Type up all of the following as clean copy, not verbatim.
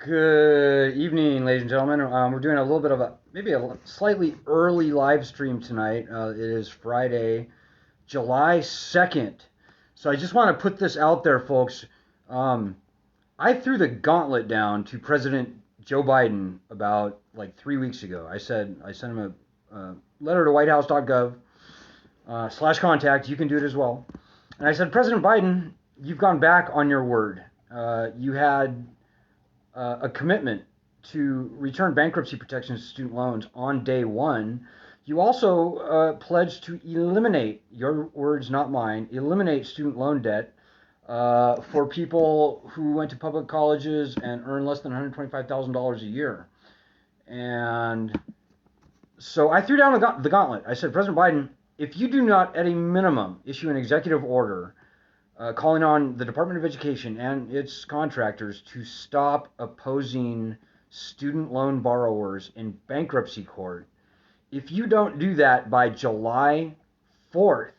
Good evening, ladies and gentlemen. We're doing a little bit of maybe a slightly early live stream tonight. It is Friday, July 2nd. So I just want to put this out there, folks. Um, I threw the gauntlet down to President Joe Biden about like 3 weeks ago. I sent him a letter to whitehouse.gov /contact. You can do it as well. And I said, President Biden, you've gone back on your word. You had a commitment to return bankruptcy protections to student loans on day one. You also pledged to eliminate, your words, not mine, eliminate student loan debt for people who went to public colleges and earn less than $125,000 a year. And so I threw down the gauntlet. I said, President Biden, if you do not, at a minimum, issue an executive order calling on the Department of Education and its contractors to stop opposing student loan borrowers in bankruptcy court. If you don't do that by July 4th,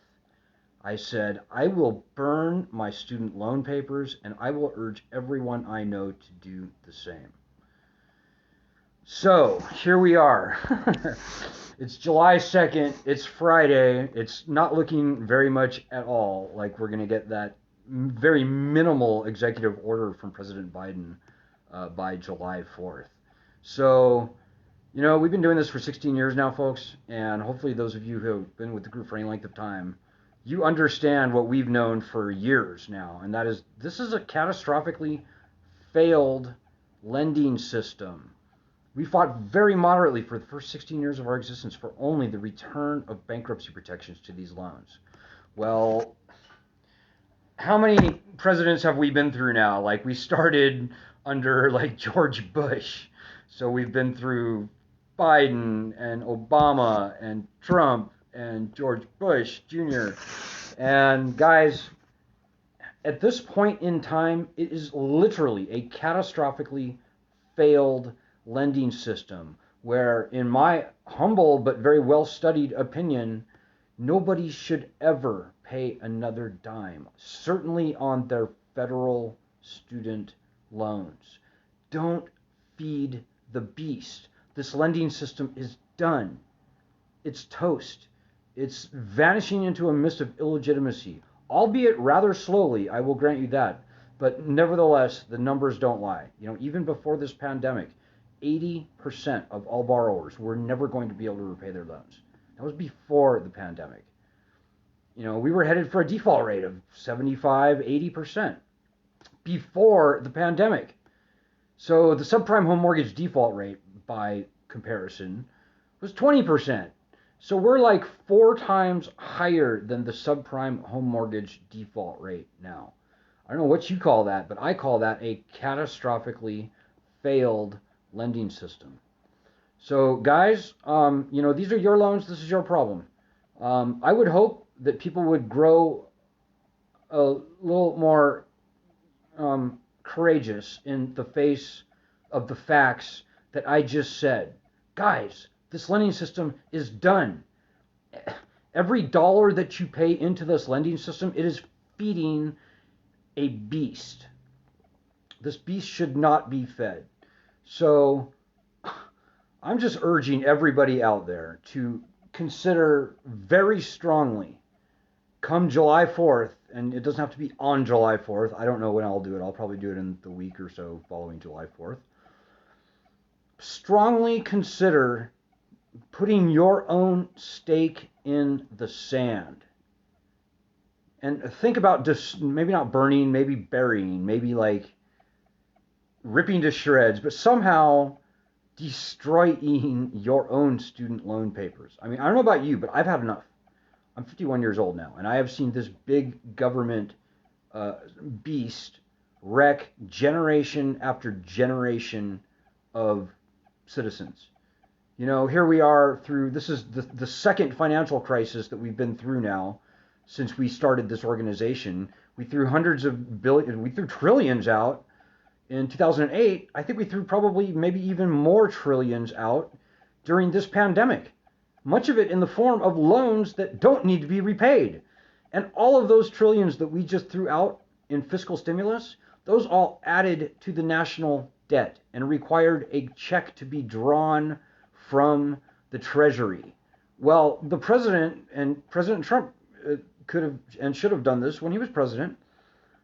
I said, I will burn my student loan papers and I will urge everyone I know to do the same. So here we are. It's July 2nd. It's Friday. It's not looking very much at all like we're going to get that very minimal executive order from President Biden by July 4th. So, we've been doing this for 16 years now, folks, and hopefully those of you who have been with the group for any length of time, you understand what we've known for years now, and that is this is a catastrophically failed lending system. We fought very moderately for the first 16 years of our existence for only the return of bankruptcy protections to these loans. Well, how many presidents have we been through now? Like, we started under, George Bush. So we've been through Biden and Obama and Trump and George Bush Jr. And guys, at this point in time, it is literally a catastrophically failed lending system where, in my humble but very well-studied opinion, nobody should ever pay another dime, certainly on their federal student loans. Don't feed the beast. This lending system is done. It's toast. It's vanishing into a mist of illegitimacy, albeit rather slowly, I will grant you that. But nevertheless, the numbers don't lie. Even before this pandemic, 80% of all borrowers were never going to be able to repay their loans. That was before the pandemic. We were headed for a default rate of 75, 80% before the pandemic. So the subprime home mortgage default rate, by comparison, was 20%. So we're like 4 times higher than the subprime home mortgage default rate now. I don't know what you call that, but I call that a catastrophically failed lending system. So guys, these are your loans. This is your problem. I would hope that people would grow a little more courageous in the face of the facts that I just said. Guys, this lending system is done. Every dollar that you pay into this lending system, it is feeding a beast. This beast should not be fed. So I'm just urging everybody out there to consider very strongly, come July 4th, and it doesn't have to be on July 4th. I don't know when I'll do it. I'll probably do it in the week or so following July 4th. Strongly consider putting your own stake in the sand. And think about just maybe not burning, maybe burying, maybe ripping to shreds, but somehow destroying your own student loan papers. I mean, I don't know about you, but I've had enough. I'm 51 years old now, and I have seen this big government beast wreck generation after generation of citizens. Here we are through, this is the second financial crisis that we've been through now since we started this organization. We threw hundreds of billions, we threw trillions out. In 2008, I think we threw probably maybe even more trillions out during this pandemic. Much of it in the form of loans that don't need to be repaid. And all of those trillions that we just threw out in fiscal stimulus, those all added to the national debt and required a check to be drawn from the Treasury. Well, the president and President Trump could have and should have done this when he was president.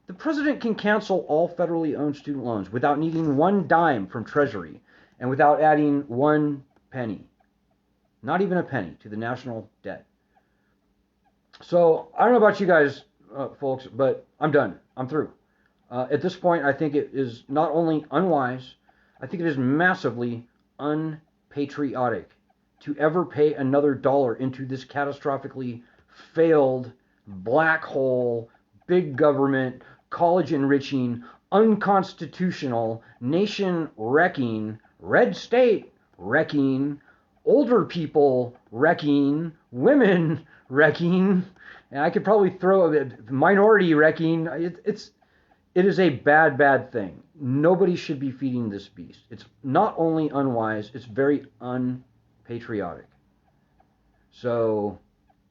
The president can cancel all federally owned student loans without needing one dime from Treasury and without adding one penny, not even a penny, to the national debt. So I don't know about you guys, folks, but I'm done. I'm through. At this point, I think it is not only unwise, I think it is massively unpatriotic to ever pay another dollar into this catastrophically failed black hole, big government, college enriching, unconstitutional, nation wrecking, red state wrecking, older people wrecking, women wrecking, and I could probably throw a minority wrecking. It is a bad, bad thing. Nobody should be feeding this beast. It's not only unwise, it's very unpatriotic. So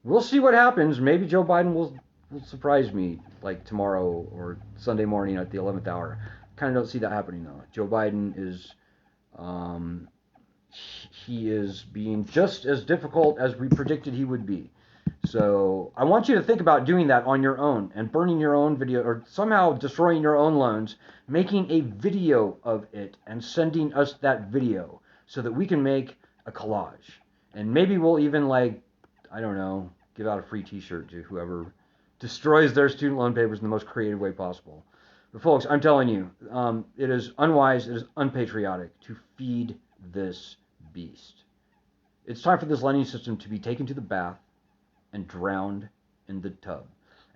we'll see what happens. Maybe Joe Biden will surprise me like tomorrow or Sunday morning at the 11th hour. Kind of don't see that happening though. Joe Biden is he is being just as difficult as we predicted he would be. So I want you to think about doing that on your own and burning your own video or somehow destroying your own loans, making a video of it and sending us that video so that we can make a collage. And maybe we'll even, like, I don't know, give out a free t-shirt to whoever destroys their student loan papers in the most creative way possible. But folks, I'm telling you, it is unwise, it is unpatriotic to feed this beast. It's time for this lending system to be taken to the bath and drowned in the tub.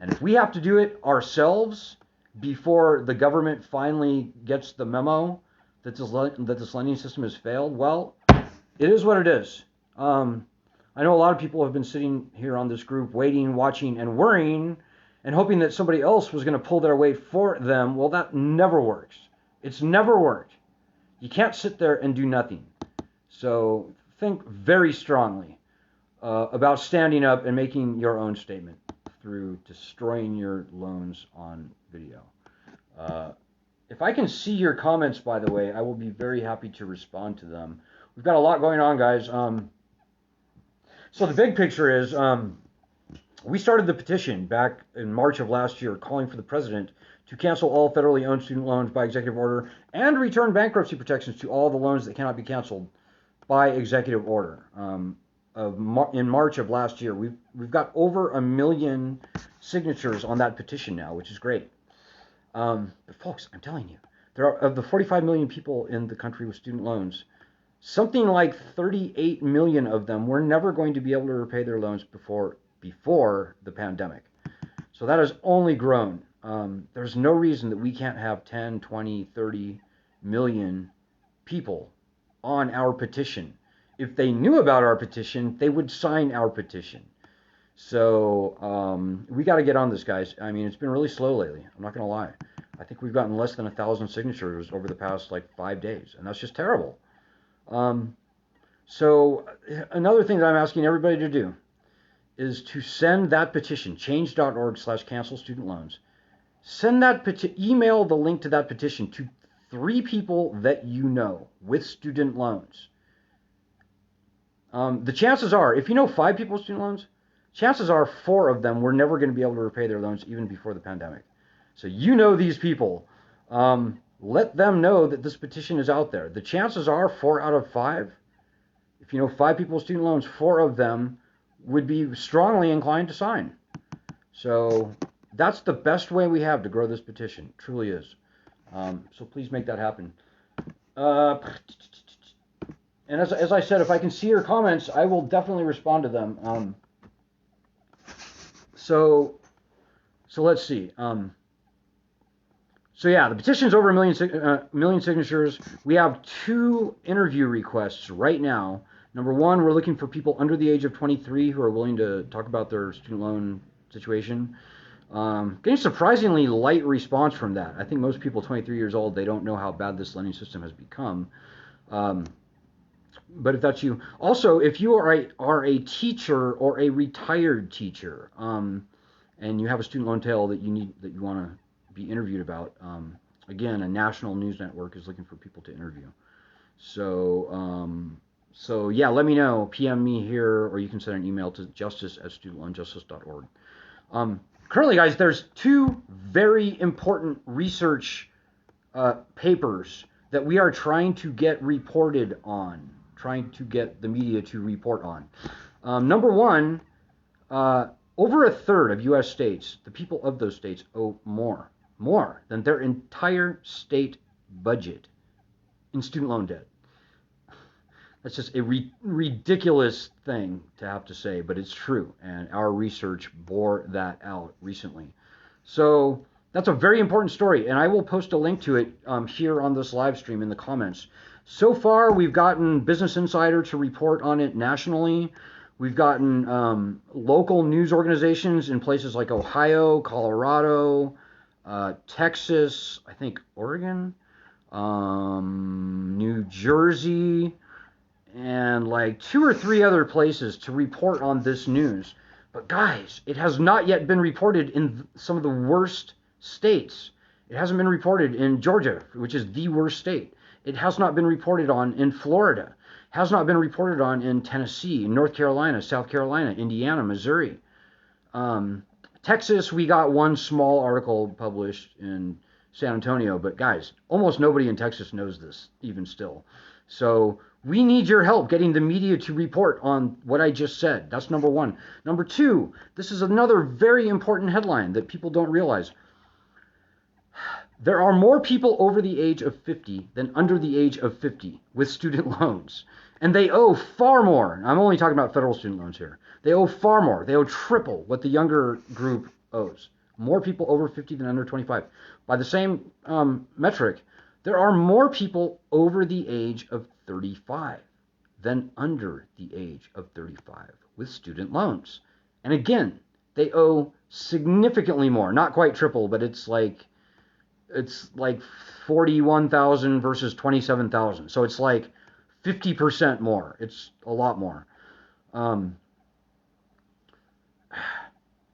And if we have to do it ourselves before the government finally gets the memo that this lending system has failed, well, it is what it is. I know a lot of people have been sitting here on this group waiting, watching, and worrying and hoping that somebody else was going to pull their weight for them. Well, that never works. It's never worked. You can't sit there and do nothing. So think very strongly about standing up and making your own statement through destroying your loans on video. If I can see your comments, by the way, I will be very happy to respond to them. We've got a lot going on, guys. So the big picture is we started the petition back in March of last year calling for the president to cancel all federally owned student loans by executive order and return bankruptcy protections to all the loans that cannot be canceled by executive order. In March of last year, we've got over 1 million signatures on that petition now, which is great. But folks, I'm telling you, there are, of the 45 million people in the country with student loans, something like 38 million of them were never going to be able to repay their loans before the pandemic. So that has only grown. There's no reason that we can't have 10, 20, 30 million people on our petition. If they knew about our petition, they would sign our petition. So we got to get on this, guys. I mean, it's been really slow lately. I'm not going to lie. I think we've gotten less than 1,000 signatures over the past like 5 days, and that's just terrible. So another thing that I'm asking everybody to do is to send that petition, change.org/cancel student loans. Send that email the link to that petition to 3 people that you know with student loans. The chances are, if you know 5 people with student loans, chances are 4 of them were never going to be able to repay their loans even before the pandemic. So you know these people. Let them know that this petition is out there. The chances are 4 out of 5, if you know 5 people with student loans, 4 of them would be strongly inclined to sign. So that's the best way we have to grow this petition. It truly is. So please make that happen. And as I said, if I can see your comments, I will definitely respond to them. So let's see. So yeah, the petition's over 1 million signatures. We have 2 interview requests right now. Number 1, we're looking for people under the age of 23 who are willing to talk about their student loan situation. Getting surprisingly light response from that. I think most people 23 years old, they don't know how bad this lending system has become. But if that's you, also if you are a teacher or a retired teacher, and you have a student loan tail that you want to be interviewed about, Again, a national news network is looking for people to interview. So yeah, let me know. PM me here, or you can send an email to justice@studentloanjustice.org. Currently, guys, there's two very important research papers that we are trying to get reported on, trying to get the media to report on. Number one, over a third of U.S. states, the people of those states owe more than their entire state budget in student loan debt. That's just a ridiculous thing to have to say, but it's true, and our research bore that out recently. So that's a very important story, and I will post a link to it here on this live stream in the comments. So far, we've gotten Business Insider to report on it nationally. We've gotten local news organizations in places like Ohio, Colorado, Texas, I think Oregon, New Jersey, and like 2 or 3 other places to report on this news. But guys, it has not yet been reported in some of the worst states. It hasn't been reported in Georgia, which is the worst state. It has not been reported on in Florida. Has not been reported on in Tennessee, North Carolina, South Carolina, Indiana, Missouri. Texas, we got one small article published in San Antonio, but guys, almost nobody in Texas knows this, even still. So we need your help getting the media to report on what I just said. That's number one. Number two, this is another very important headline that people don't realize. There are more people over the age of 50 than under the age of 50 with student loans. And they owe far more. I'm only talking about federal student loans here. They owe far more. They owe triple what the younger group owes. More people over 50 than under 25. By the same metric, there are more people over the age of 35 than under the age of 35 with student loans. And again, they owe significantly more. Not quite triple, but it's like 41,000 versus 27,000. So it's like 50% more. It's a lot more.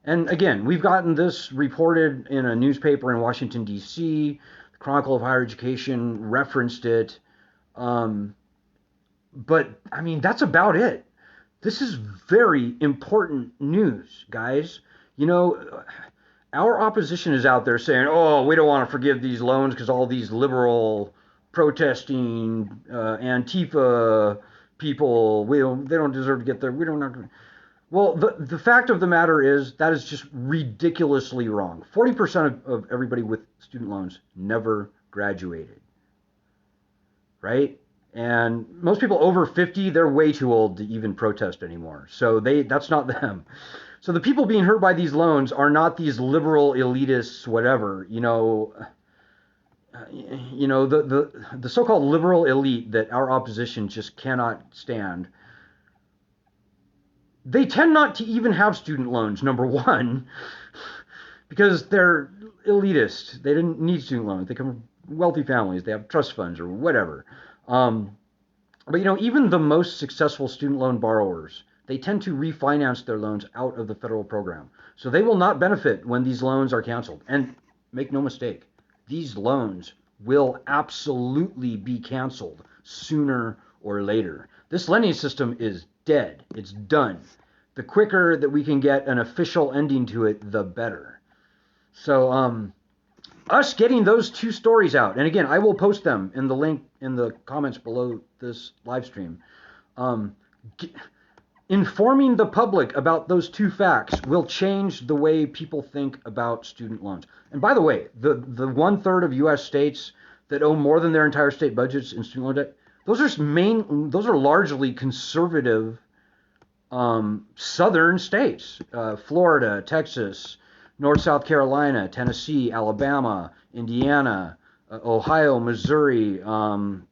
And again, we've gotten this reported in a newspaper in Washington, D.C. The Chronicle of Higher Education referenced it. But, I mean, that's about it. This is very important news, guys. You know, our opposition is out there saying, oh, we don't want to forgive these loans because all these liberal protesting Antifa people, they don't deserve to get there. We don't know. Well, the fact of the matter is that is just ridiculously wrong. 40% of everybody with student loans never graduated, right? And most people over 50, they're way too old to even protest anymore. So that's not them. So the people being hurt by these loans are not these liberal elitists, whatever, the so-called liberal elite that our opposition just cannot stand. They tend not to even have student loans, number one, because they're elitist. They didn't need student loans. They come from wealthy families. They have trust funds or whatever. But, even the most successful student loan borrowers, they tend to refinance their loans out of the federal program. So they will not benefit when these loans are canceled. And make no mistake, these loans will absolutely be canceled sooner or later. This lending system is dead. It's done. The quicker that we can get an official ending to it, the better. So, us getting those two stories out, and again, I will post them in the link in the comments below this live stream. Informing the public about those two facts will change the way people think about student loans. And by the way, the 1/3 of U.S. states that owe more than their entire state budgets in student loan debt, those are largely conservative southern states. Florida, Texas, North South Carolina, Tennessee, Alabama, Indiana, Ohio, Missouri, on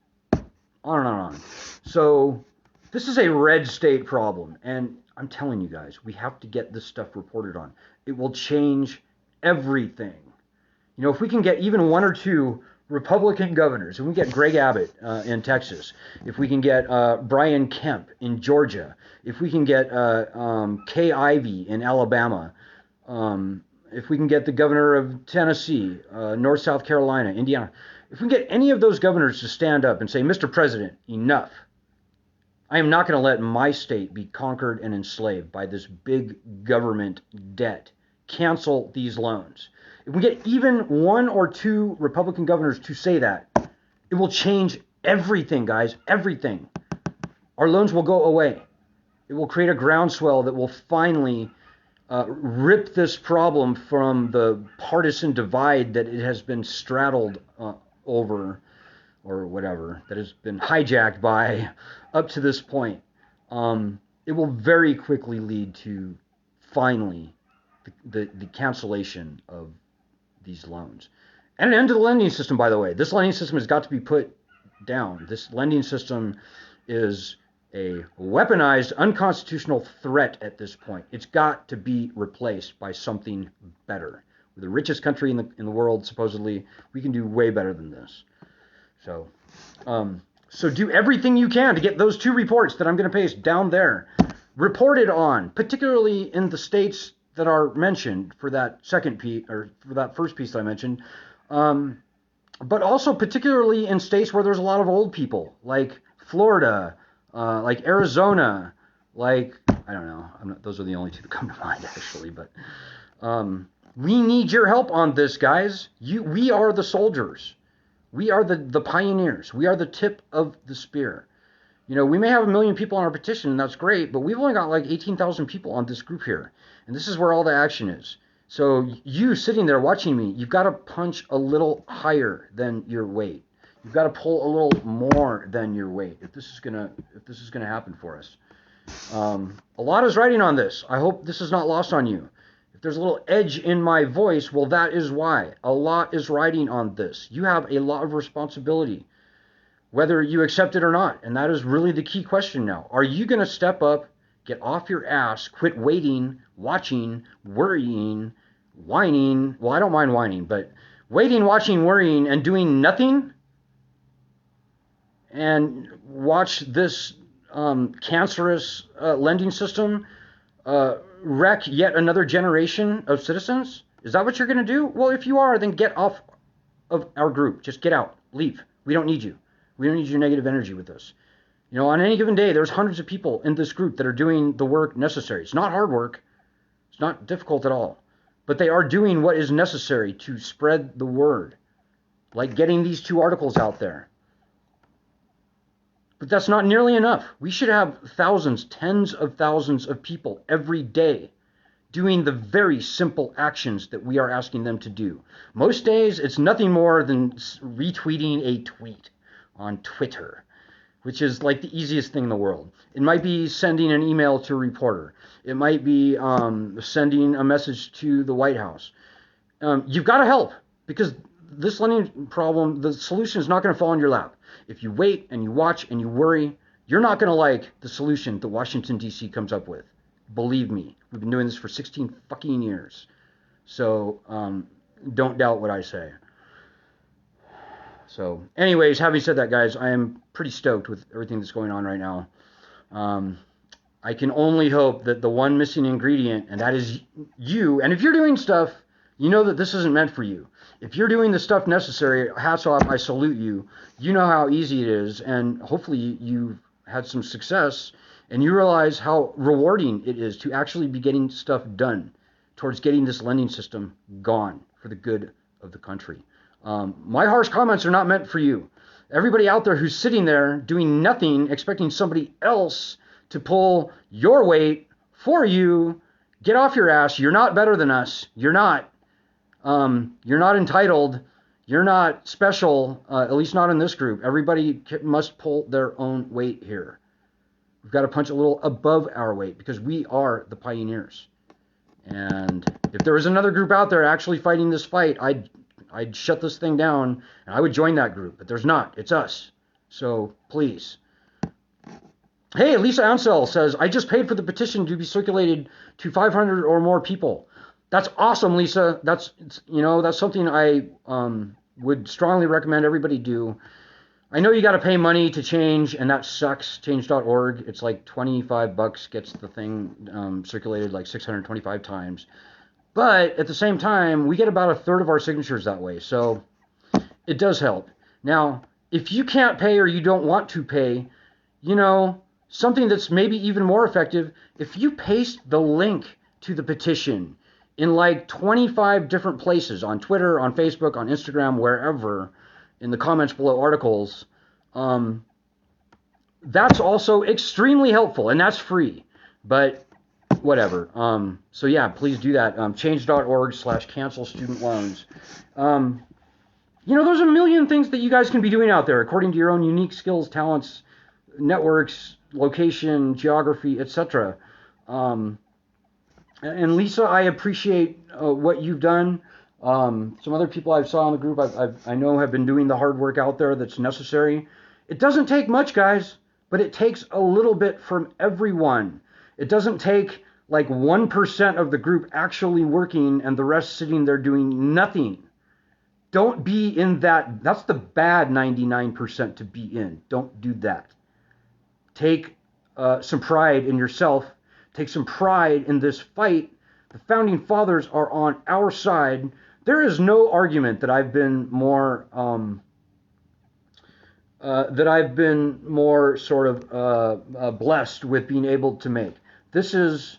and on. So this is a red state problem, and I'm telling you guys, we have to get this stuff reported on. It will change everything. If we can get even 1 or 2 Republican governors, if we get Greg Abbott in Texas, if we can get Brian Kemp in Georgia, if we can get Kay Ivey in Alabama, if we can get the governor of Tennessee, North South Carolina, Indiana, if we can get any of those governors to stand up and say, Mr. President, enough. I am not going to let my state be conquered and enslaved by this big government debt. Cancel these loans. If we get even 1 or 2 Republican governors to say that, it will change everything, guys, everything. Our loans will go away. It will create a groundswell that will finally rip this problem from the partisan divide that it has been straddled over, or whatever, that has been hijacked by up to this point. It will very quickly lead to finally the cancellation of these loans. And an end to the lending system, by the way. This lending system has got to be put down. This lending system is a weaponized, unconstitutional threat at this point. It's got to be replaced by something better. We're the richest country in the world, supposedly. We can do way better than this. So do everything you can to get those 2 reports that I'm going to paste down there reported on, particularly in the states that are mentioned for that second piece, or for that first piece that I mentioned, but also particularly in states where there's a lot of old people, like Florida, like Arizona, like, I don't know, those are the only 2 that come to mind, actually, but we need your help on this, guys. We are the soldiers. We are the pioneers. We are the tip of the spear. You know, we may have 1 million people on our petition, and that's great, but we've only got like 18,000 people on this group here. And this is where all the action is. So you sitting there watching me, you've got to punch a little higher than your weight. You've got to pull a little more than your weight if this is gonna happen for us. A lot is riding on this. I hope this is not lost on you. If there's a little edge in my voice, well, that is why. A lot is riding on this. You have a lot of responsibility, whether you accept it or not. And that is really the key question now. Are you going to step up, get off your ass, quit waiting, watching, worrying, whining? Well, I don't mind whining, but waiting, watching, worrying, and doing nothing? And watch this cancerous lending system wreck yet another generation of citizens? Is that what you're going to do? Well, if you are, then get off of our group. Just get out. Leave. We don't need you. We don't need your negative energy with us. You know, on any given day, there's hundreds of people in this group that are doing the work necessary. It's not hard work. It's not difficult at all. But they are doing what is necessary to spread the word, like getting these 2 articles out there. But that's not nearly enough. We should have thousands, tens of thousands of people every day doing the very simple actions that we are asking them to do. Most days, it's nothing more than retweeting a tweet on Twitter, which is like the easiest thing in the world. It might be sending an email to a reporter. It might be sending a message to the White House. You've got to help, because this lending problem, the solution is not going to fall in your lap. If you wait and you watch and you worry, you're not going to like the solution that Washington, D.C. comes up with. Believe me, we've been doing this for 16 fucking years. So don't doubt what I say. So anyways, having said that, guys, I am pretty stoked with everything that's going on right now. I can only hope that the one missing ingredient, and that is you, and if you're doing stuff, you know that this isn't meant for you. If you're doing the stuff necessary, hats off, I salute you. You know how easy it is, and hopefully you've had some success, and you realize how rewarding it is to actually be getting stuff done towards getting this lending system gone for the good of the country. My harsh comments are not meant for you. Everybody out there who's sitting there doing nothing, expecting somebody else to pull your weight for you, get off your ass. You're not better than us. You're not. You're not entitled. You're not special, at least not in this group. Everybody must pull their own weight here. We've got to punch a little above our weight because we are the pioneers. And if there was another group out there actually fighting this fight, I'd shut this thing down and I would join that group. But there's not. It's us. So please. Hey, Lisa Ansel says, I just paid for the petition to be circulated to 500 or more people. That's awesome, Lisa. That's something I would strongly recommend everybody do. I know you got to pay money to change, and that sucks. Change.org. It's like $25, gets the thing circulated like 625 times. But at the same time, we get about a third of our signatures that way. So it does help. Now, if you can't pay or you don't want to pay, something that's maybe even more effective, if you paste the link to the petition in like 25 different places on Twitter, on Facebook, on Instagram, wherever, in the comments below articles, that's also extremely helpful, and that's free. But whatever. So yeah, please do that. Change.org/cancel student loans. There's a million things that you guys can be doing out there according to your own unique skills, talents, networks, location, geography, etc. And Lisa, I appreciate what you've done. Some other people I saw in the group I know have been doing the hard work out there that's necessary. It doesn't take much, guys, but it takes a little bit from everyone. It doesn't take like 1% of the group actually working and the rest sitting there doing nothing. Don't be in that. That's the bad 99% to be in. Don't do that. Take some pride in yourself. Take some pride in this fight. The founding fathers are on our side. There is no argument that I've been more sort of blessed with being able to make. This is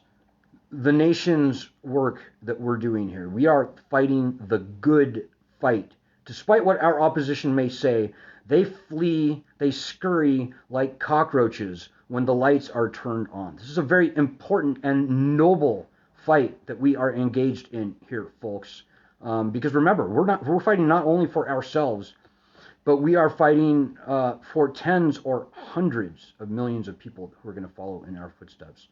the nation's work that we're doing here. We are fighting the good fight. Despite what our opposition may say, they flee, they scurry like cockroaches when the lights are turned on. This is a very important and noble fight that we are engaged in here, folks. Because remember, we're fighting not only for ourselves, but we are fighting for tens or hundreds of millions of people who are going to follow in our footsteps.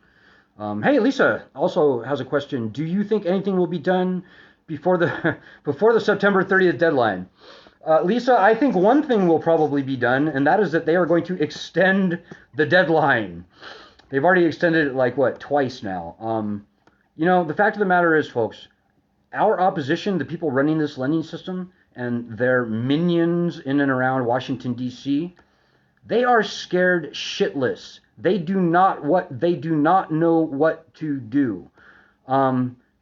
Hey, Lisa also has a question. Do you think anything will be done before the September 30th deadline? Lisa, I think one thing will probably be done, and that is that they are going to extend the deadline. They've already extended it like, twice now. The fact of the matter is, folks, our opposition, the people running this lending system, and their minions in and around Washington, D.C., they are scared shitless. They do not know what to do.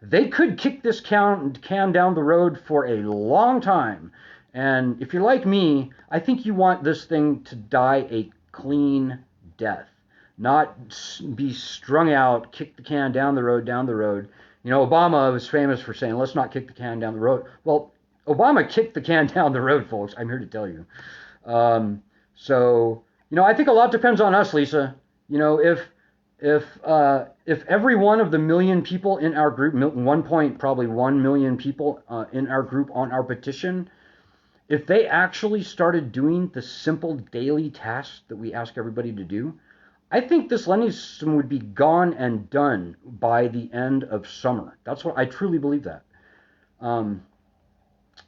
They could kick this can down the road for a long time. And if you're like me, I think you want this thing to die a clean death, not be strung out, kick the can down the road. Obama was famous for saying, let's not kick the can down the road. Well, Obama kicked the can down the road, folks. I'm here to tell you. I think a lot depends on us, Lisa. If every one of the million people in our group, 1 million people in our group on our petition, if they actually started doing the simple daily tasks that we ask everybody to do, I think this lending system would be gone and done by the end of summer. That's what I truly believe that.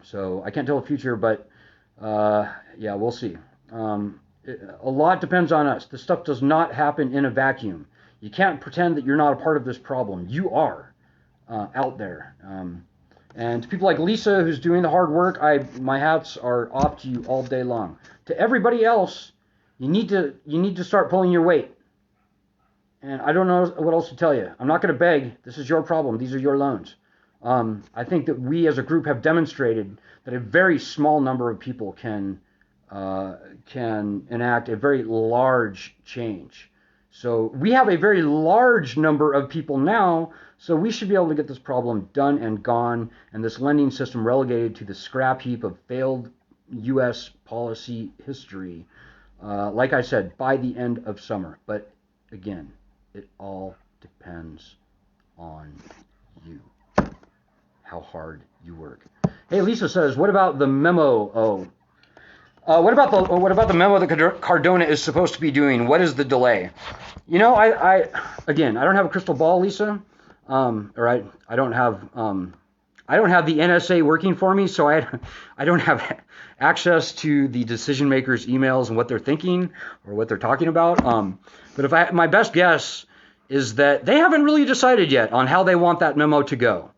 So I can't tell the future, but yeah, we'll see. A lot depends on us. This stuff does not happen in a vacuum. You can't pretend that you're not a part of this problem. You are out there. And to people like Lisa, who's doing the hard work, my hats are off to you all day long. To everybody else, you need to start pulling your weight. And I don't know what else to tell you. I'm not going to beg. This is your problem. These are your loans. I think that we as a group have demonstrated that a very small number of people can enact a very large change. So we have a very large number of people now, so we should be able to get this problem done and gone, and this lending system relegated to the scrap heap of failed U.S. policy history, like I said, by the end of summer. But again, it all depends on you, how hard you work. Hey, Lisa says, what about the memo? What about the memo that Cardona is supposed to be doing? What is the delay? I don't have a crystal ball, Lisa. I don't have the NSA working for me, so I don't have access to the decision makers' emails and what they're thinking or what they're talking about. But my best guess is that they haven't really decided yet on how they want that memo to go.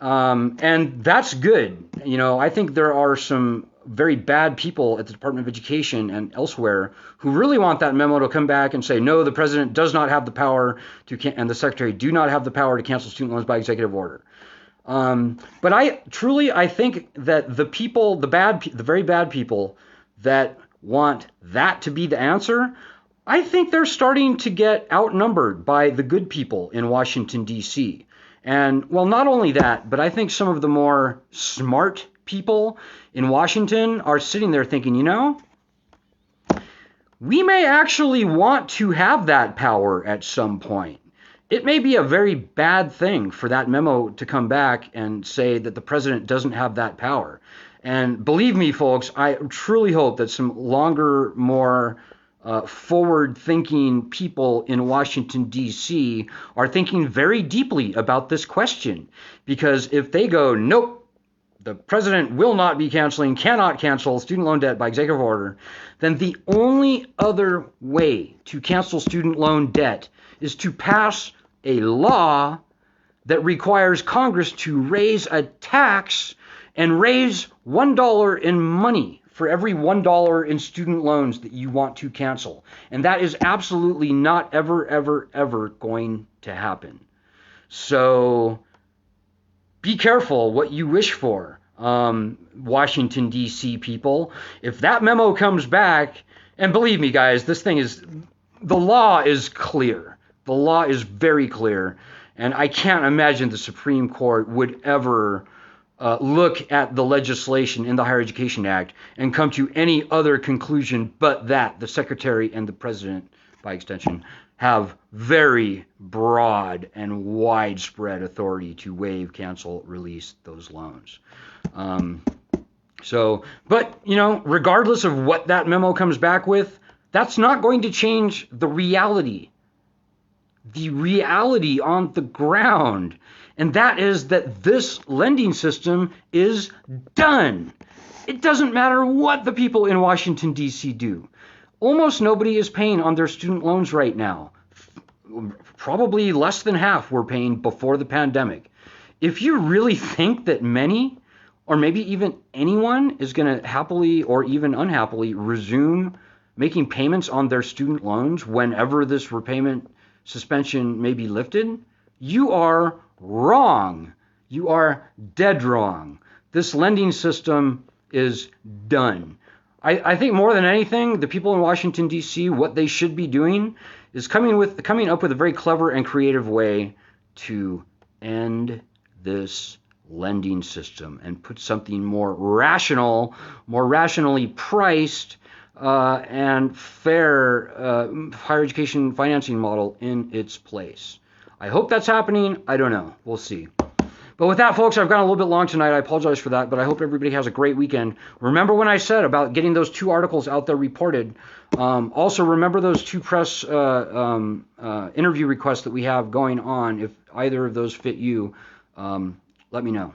And that's good. I think there are some very bad people at the Department of Education and elsewhere who really want that memo to come back and say, no, the president does not have the power to, and the secretary do not have the power to cancel student loans by executive order. But I think that the people, the very bad people that want that to be the answer, I think they're starting to get outnumbered by the good people in Washington, D.C. And well, not only that, but I think some of the more smart people in Washington are sitting there thinking, we may actually want to have that power at some point. It may be a very bad thing for that memo to come back and say that the president doesn't have that power. And believe me, folks, I truly hope that some longer, more forward-thinking people in Washington, D.C. are thinking very deeply about this question. Because if they go, nope, the president will not be canceling, cannot cancel student loan debt by executive order, then the only other way to cancel student loan debt is to pass a law that requires Congress to raise a tax and raise $1 in money for every $1 in student loans that you want to cancel. And that is absolutely not ever, ever, ever going to happen. So be careful what you wish for, Washington, D.C. people. If that memo comes back, and believe me, guys, the law is clear. The law is very clear. And I can't imagine the Supreme Court would ever look at the legislation in the Higher Education Act and come to any other conclusion but that the Secretary and the President, by extension, have very broad and widespread authority to waive, cancel, release those loans. But regardless of what that memo comes back with, that's not going to change the reality on the ground. And that is that this lending system is done. It doesn't matter what the people in Washington, D.C. do. Almost nobody is paying on their student loans right now. Probably less than half were paying before the pandemic. If you really think that many, or maybe even anyone, is going to happily or even unhappily resume making payments on their student loans whenever this repayment suspension may be lifted, you are wrong. You are dead wrong. This lending system is done. I think more than anything, the people in Washington, D.C., what they should be doing is coming up with a very clever and creative way to end this lending system and put something more rational, more rationally priced, and fair higher education financing model in its place. I hope that's happening. I don't know. We'll see. But with that, folks, I've gone a little bit long tonight. I apologize for that, but I hope everybody has a great weekend. Remember when I said about getting those 2 articles out there reported. Also, remember those 2 press interview requests that we have going on. If either of those fit you, let me know.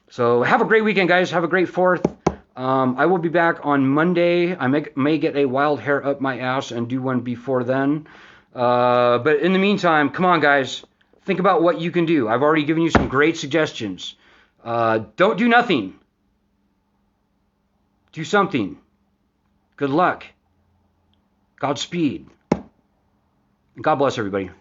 So have a great weekend, guys. Have a great 4th. I will be back on Monday. I may get a wild hair up my ass and do one before then. But in the meantime, come on, guys. Think about what you can do. I've already given you some great suggestions. Don't do nothing. Do something. Good luck. Godspeed. And God bless everybody.